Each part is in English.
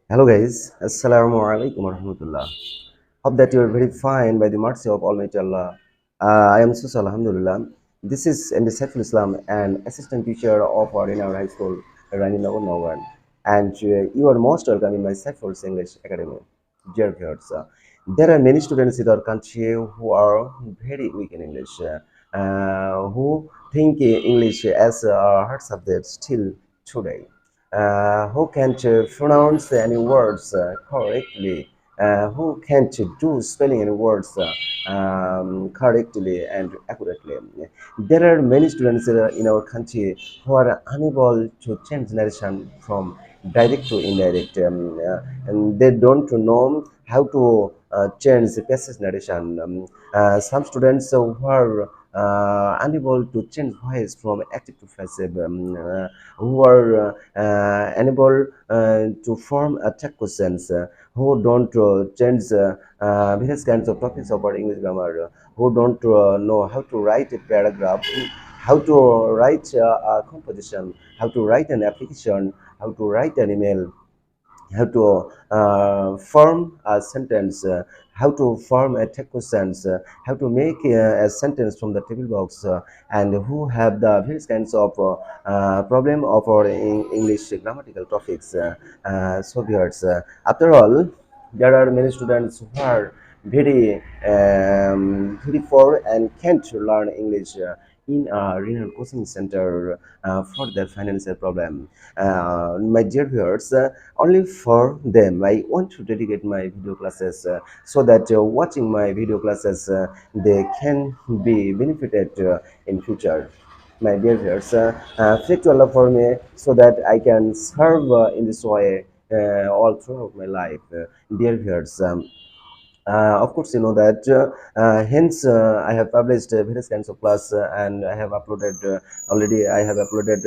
Hello guys, Assalamu alaikum warahmatullah. Hope that you are very fine by the mercy of Almighty Allah. I am Susa Alhamdulillah. This is MD Saiful Islam, an assistant teacher of our in our high school, Rani Nawan. And you are most welcome in my Saiful's English Academy. Dear viewers, there are many students in our country who are very weak in English, who think English as a hard subject still today, who can't pronounce any words correctly, who can't do spelling any words correctly and accurately. There are many students in our country who are unable to change narration from direct to indirect, and they don't know how to change the passage narration. Some students who are unable to change voice from active to passive, who are unable to form attack questions, who don't change various kinds of topics of our English grammar, who don't know how to write a paragraph, how to write a composition, how to write an application, how to write an email, how to form a sentence, how to form a text questions, how to make a sentence from the table box, and who have the various kinds of problem of our English grammatical topics. So viewers, after all, there are many students who are very poor and can't learn English in a renowned coaching center for their financial problem. My dear viewers, only for them I want to dedicate my video classes, so that watching my video classes they can be benefited in future. My dear viewers, pray to Allah for me so that I can serve in this way all throughout my life. Dear viewers, of course, you know that. Hence, I have published various kinds of class, and I have uploaded already. I have uploaded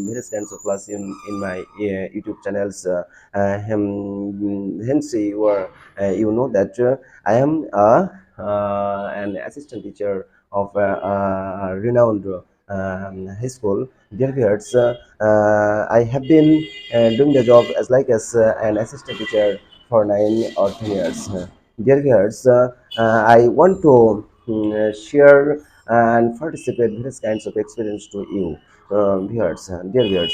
various kinds of class in my YouTube channels. Hence, you know that I am an assistant teacher of a renowned high school. Dear viewers, I have been doing the job as an assistant teacher for 9 or 10 years. Dear viewers, I want to share and participate various kinds of experience to you, viewers. Dear viewers,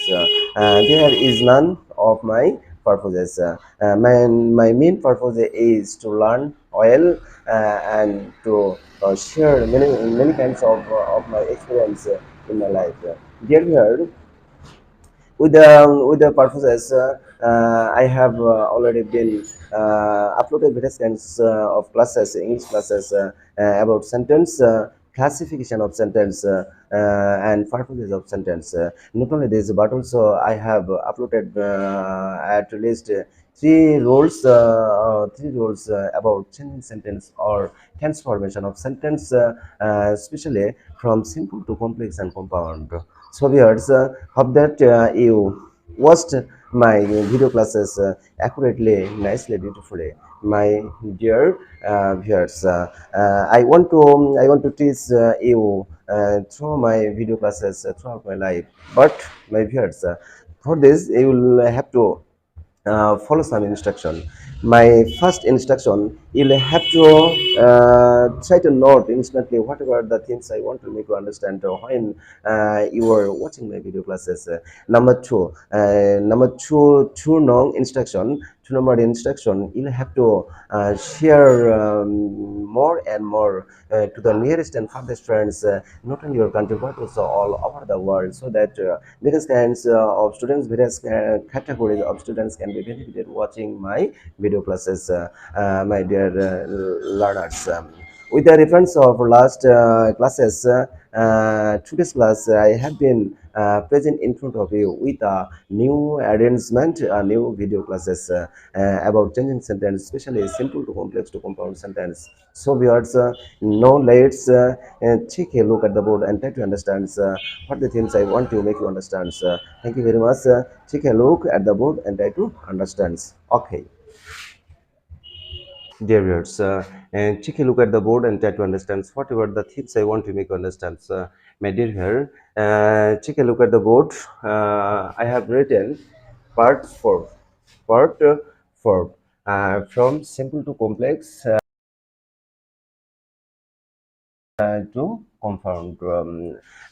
there is none of my purposes. My main purpose is to learn well and to share many kinds of my experience in my life. Dear viewers, with the purposes, I have already been uploaded various kinds of classes, English classes about sentence classification of sentence, and purposes of sentence. Not only this, but also I have uploaded at least three rules about changing sentence or transformation of sentence, especially from simple to complex and compound. So viewers, hope that you watched my video classes accurately, nicely, beautifully. My dear viewers, I want to teach you through my video classes throughout my life. But my viewers, for this you will have to follow some instruction. My first instruction, you'll have to try to note instantly whatever the things I want to make you understand when you are watching my video classes. Two long instruction, two number instruction, you'll have to share more and more to the nearest and farthest friends, not only your country but also all over the world, so that various kinds of students, various categories of students can be benefited watching my video classes, my dear learners. With the reference of last classes, today's class I have been present in front of you with a new arrangement, a new video classes about changing sentence, especially simple to complex to compound sentence. So viewers, now let's take a look at the board and try to understand what the things I want to make you understand. Thank you very much. Take a look at the board and try to understand. Okay. Dear viewers, and take a look at the board and try to understand whatever the things I want to make you understand. My dear viewer, take a look at the board. I have written part 4. Part verb. From simple to complex to confound.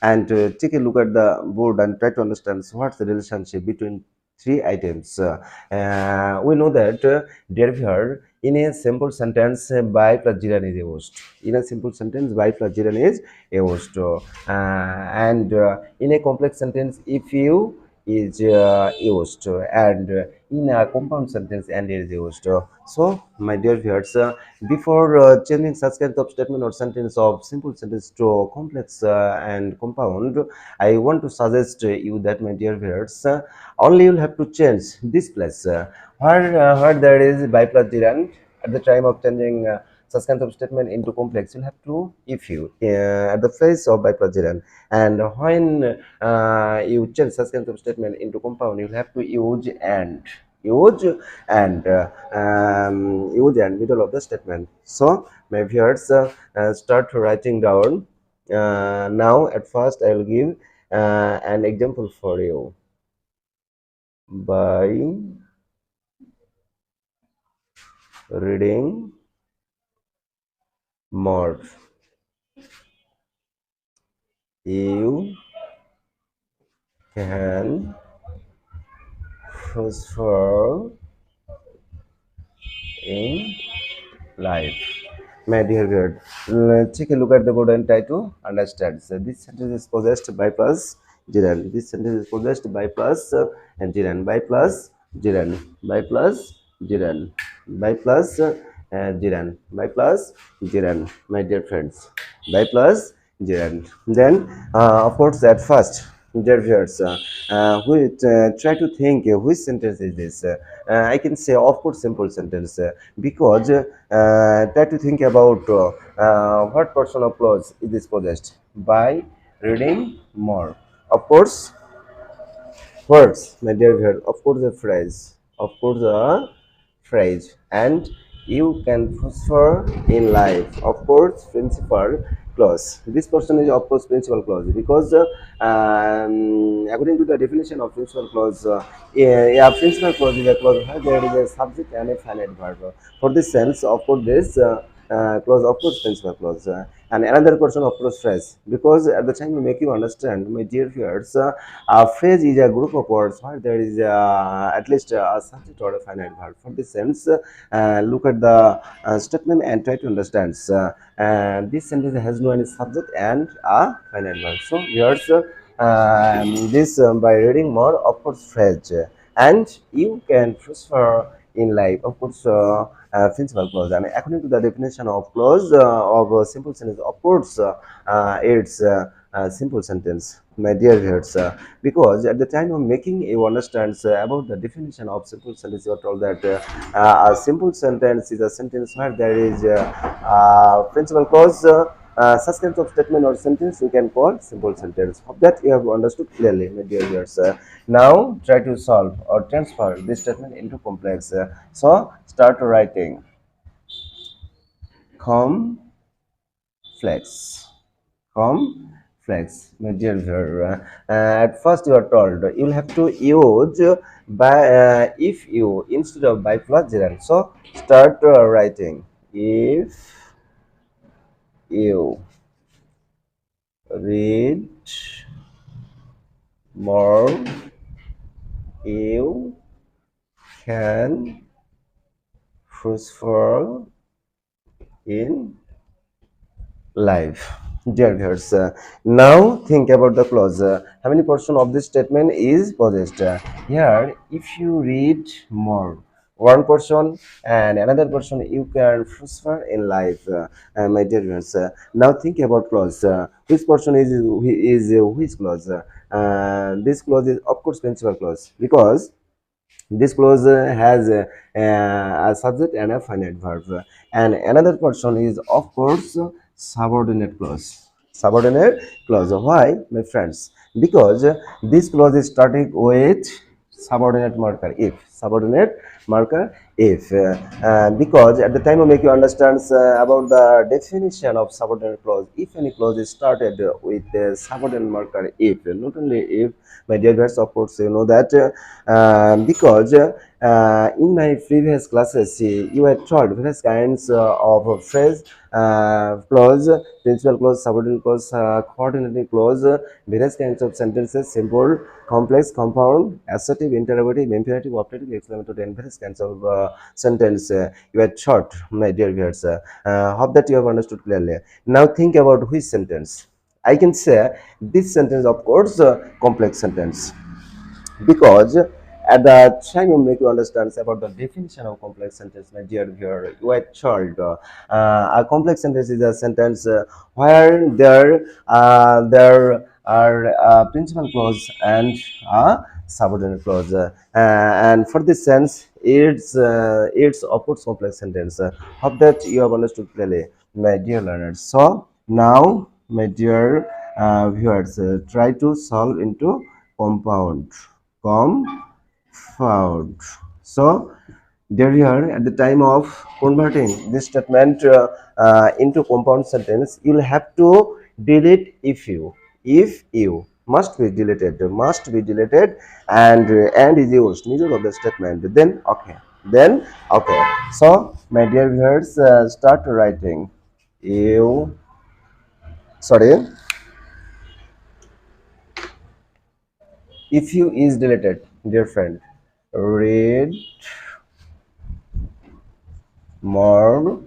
And take a look at the board and try to understand what's the relationship between three items. We know that derived in a simple sentence by plus gerund is a host. In a simple sentence, by plus gerund is a host. And in a complex sentence, if you is used, and in a compound sentence and is used. So my dear viewers, before changing such kind of statement or sentence of simple sentence to complex and compound, I want to suggest you that, my dear viewers, only you'll have to change this place where there is by plus gerund. At the time of changing such kind of statement into complex, you'll have to if you at the place of by plus gerund. And when you change such kind of statement into compound, you'll have to use and use and middle of the statement. So my viewers, start writing down. Now at first I will give an example for you. By reading more, you can prosper in life. My dear God, take a look at the board and try to understand. So this sentence is possessed by plus gerund. This sentence is possessed by plus and gerund. By plus gerund. By plus gerund. By plus gerund. By plus gerund. My dear friends, by plus gerund. Then, of course, at first, dear viewers, we try to think which sentence is this. I can say, of course, simple sentence because try to think about what portion of clause is this possessed by reading more. Of course, words, my dear viewers, of course, a phrase, of course, a phrase, and you can prosper in life. Of course, principal clause. This person is, of course, principal clause because according to the definition of principal clause, yeah, principal clause is a clause where there is a subject and a finite verb. For this sense, of course, this clause, of course, principal clause. And another person, of course, phrase, because at the time we make you understand, my dear viewers, a phrase is a group of words where there is at least a subject or a finite verb. For this sense, look at the statement and try to understand. This sentence has no any subject and a finite verb. So viewers, this by reading more, of course, phrase, and you can transfer in life, of course, principal clause. And according to the definition of clause of simple sentence, of course, it's simple sentence, my dear viewers, because at the time of making you understand about the definition of simple sentence, you are told that a simple sentence is a sentence where there is principal clause. Such kinds of statement or sentence we can call simple sentence. Hope that you have understood clearly, my dear viewers. Now try to solve or transfer this statement into complex. So start writing complex. Complex, my dear viewer. At first you are told you will have to use by if you instead of by plus gerund. So start writing if you read more, you can prosper in life. Dear viewers, now think about the clause. How many portion of this statement is possessed? Here, if you read more, one portion and another portion, you can prosper in life. My dear viewers, now think about clause. Which portion is which clause? This clause is, of course, principal clause, because this clause has a subject and a finite verb, and another portion is, of course, subordinate clause. Subordinate clause. Why, my friends? Because this clause is starting with subordinate marker if. Subordinate marker if. Because at the time of make you understand about the definition of subordinate clause, if any clause is started with subordinate marker if, not only if, my dear guys, of course, you know that because In my previous classes, you were taught various kinds of phrase, clause, principal clause, subordinate clause, coordinating clause, various kinds of sentences, simple, complex, compound, assertive, interrogative, imperative, operative, exclamatory, and various kinds of sentence you were taught, my dear viewers. Hope that you have understood clearly. Now think about which sentence. I can say this sentence, of course, complex sentence, because at the time you make you understand about the definition of complex sentence, my dear viewer, you are child. A complex sentence is a sentence where there are principal clause and a subordinate clause, and for this sense, it's of course complex sentence. Hope that you have understood clearly, my dear learners. So now, my dear viewers, try to solve into compound. Compound. So there here at the time of converting this statement into compound sentence, you'll have to delete if you must be deleted, and is used middle of the statement, then okay. So my dear viewers, start writing. You sorry, if you is deleted, dear friend, read more,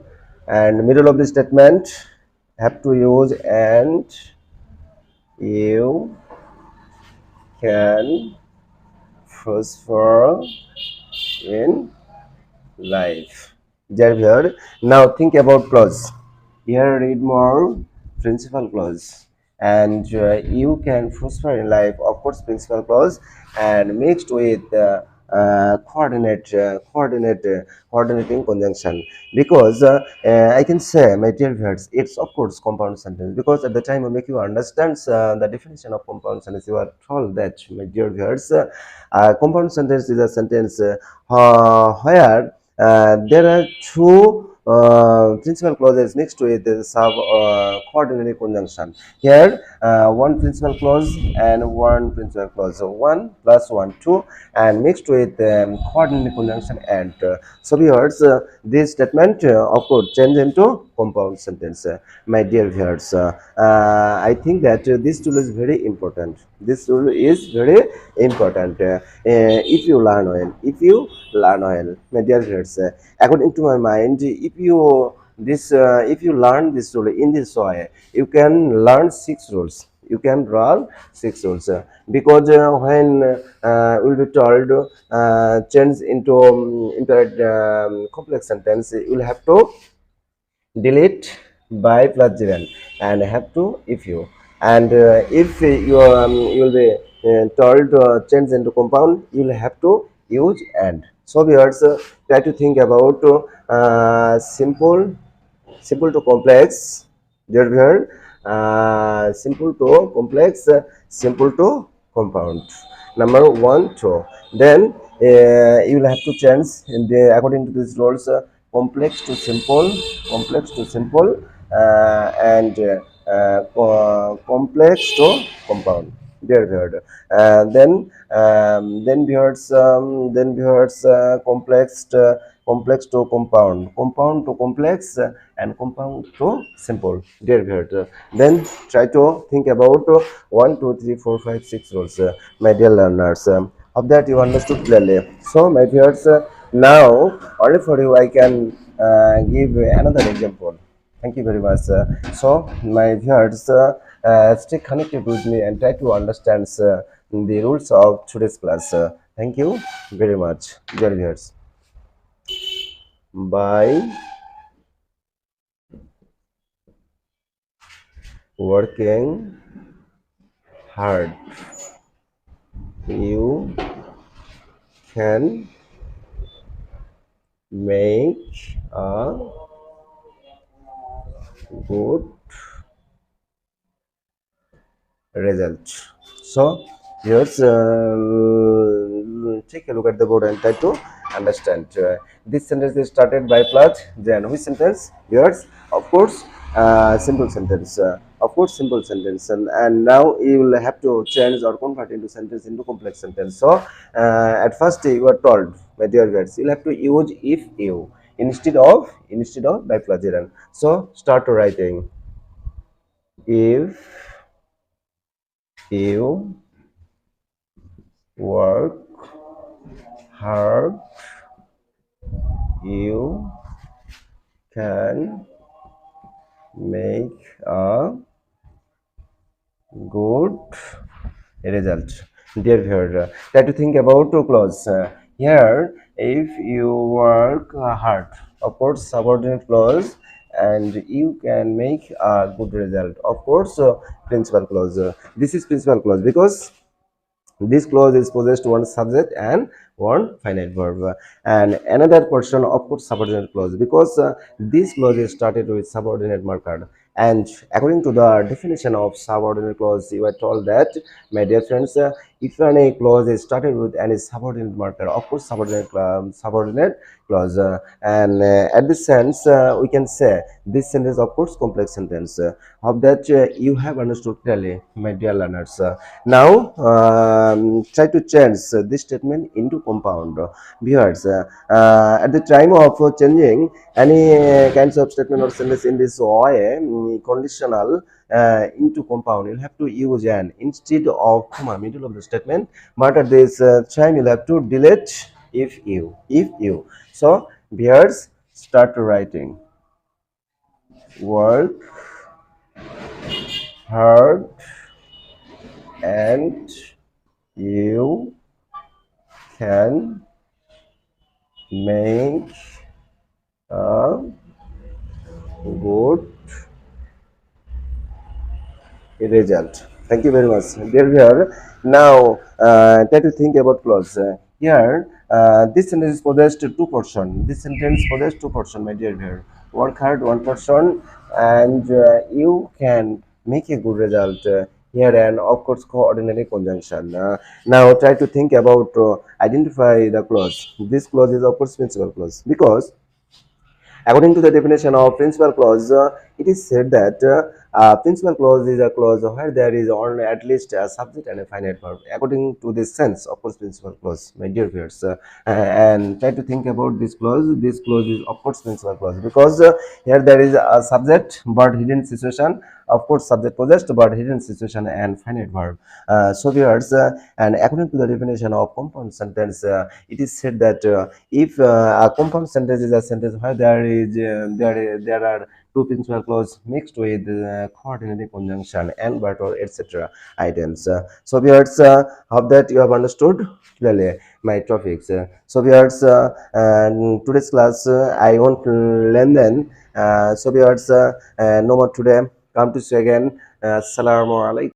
and middle of the statement have to use and you can prosper in life. Javier, now think about clause. Here read more principal clause, and you can prosper in life. Of course, principal clause and mixed with coordinating conjunction. Because I can say, my dear viewers, it's of course compound sentence. Because at the time I make you understand the definition of compound sentence, you are told that, my dear viewers, compound sentence is a sentence where there are two principal clauses mixed with the sub coordinating conjunction. Here, one principal clause and one principal clause. So 1 plus 1, 2, and mixed with coordinating conjunction and. So viewers, this statement of course change into compound sentence. My dear viewers, I think that this tool is very important. This tool is very important. If you learn well, my dear viewers, according to my mind, if you learn this rule in this way, you can learn 6 rules. You can learn 6 rules, because when will be told change into complex sentence, you will have to delete by plus 7 and have to if you, and if you will be told change into compound, you will have to use and. So viewers, try to think about simple to complex, dear viewer, simple to complex, simple to compound, number 1 2. Then you will have to change in the according to these rules, complex to simple, and complex to compound, dear viewer. Then viewers, complex to compound, to complex, and compound to simple, dear viewer. Then try to think about 1 2 3 4 5 6 rules, my dear learners. Of that you understood clearly. So my viewers, now only for you I can give another example. Thank you very much. So my viewers, stay connected with me and try to understand the rules of today's class. Thank you very much, dear viewers. By working hard, you can make a good result. So here's take a look at the board and try to understand. This sentence is started by plus, then which sentence? Yours, of course, simple sentence. Of course, simple sentence, and now you will have to change or convert into sentence into complex sentence. So, at first you are told, my dear viewers, you'll have to use if you instead of by plagiarism. So, start writing if you work hard, you can make a good result. Dear viewer, try to think about two clause. Here, if you work hard, of course, subordinate clause, and you can make a good result. Of course, principal clause. This is principal clause because this clause is possessed one subject and one finite verb. And another portion of course subordinate clause because this clause is started with subordinate marker. And according to the definition of subordinate clause, you are told that, my dear friends, if any clause is started with any subordinate marker, of course subordinate clause, and at this sense we can say this sentence of course complex sentence. Hope that you have understood clearly, my dear learners. Now, try to change this statement into compound. Viewers, at the time of changing any kinds of statement or sentence in this way, conditional into compound, you'll have to use an instead of comma middle of the statement. But at this time, you'll have to delete if you. So, viewers, start writing. Work hard and you can make a good result. Thank you very much, dear viewer. Now, try to think about clause. Here, this sentence is possessed two portion. This sentence possessed two portion, my dear viewer. Work hard, one portion, and you can make a good result. Here and of course coordinate conjunction. Now try to think about identify the clause. This clause is of course principal clause because according to the definition of principal clause, it is said that principal clause is a clause where there is only at least a subject and a finite verb. According to this sense, of course, principal clause, my dear viewers, and try to think about this clause. This clause is of course principal clause because here there is a subject but hidden situation. Of course, subject possessed but hidden situation and finite verb. So viewers, and according to the definition of compound sentence, it is said that if a compound sentence is a sentence where there are two principal clause mixed with coordinating conjunction and but or etc. items. So viewers, hope that you have understood clearly my topics. So viewers, and today's class I want to learn then. So viewers, no more today. Come to see you again. Assalamu alaikum.